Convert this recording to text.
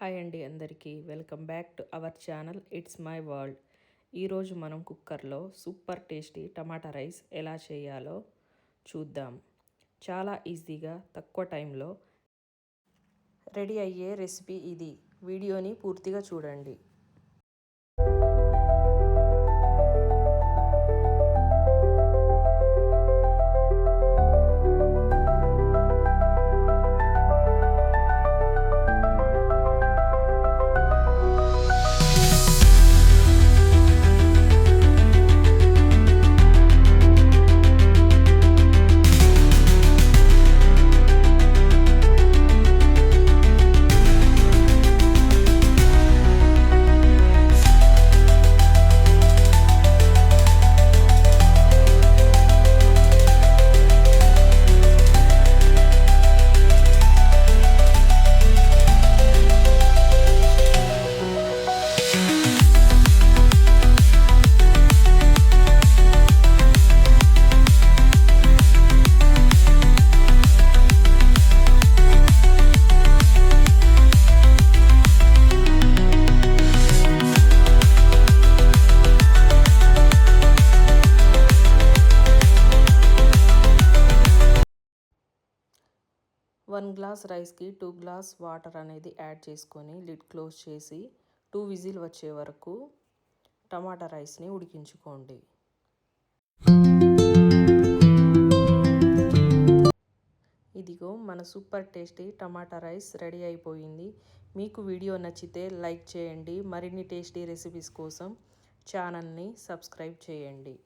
Hi అండి అందరికీ welcome back to our channel it's my world. ఈరోజు మనం కుక్కర్లో సూపర్ టేస్టీ టమాటా రైస్ ఎలా చేయాలో చూద్దాం. చాలా ఈజీగా తక్కువ టైంలో రెడీ అయ్యే రెసిపీ ఇది. వీడియోని పూర్తిగా చూడండి. వన్ గ్లాస్ రైస్కి 2 గ్లాస్ వాటర్ అనేది యాడ్ చేసుకొని లిడ్ క్లోజ్ చేసి 2 విజిల్ వచ్చే వరకు టమాటా రైస్ని ఉడికించుకోండి. ఇదిగో మన సూపర్ టేస్టీ టమాటా రైస్ రెడీ అయిపోయింది. మీకు వీడియో నచ్చితే లైక్ చేయండి. మరిన్ని టేస్టీ రెసిపీస్ కోసం ఛానల్ని సబ్స్క్రైబ్ చేయండి.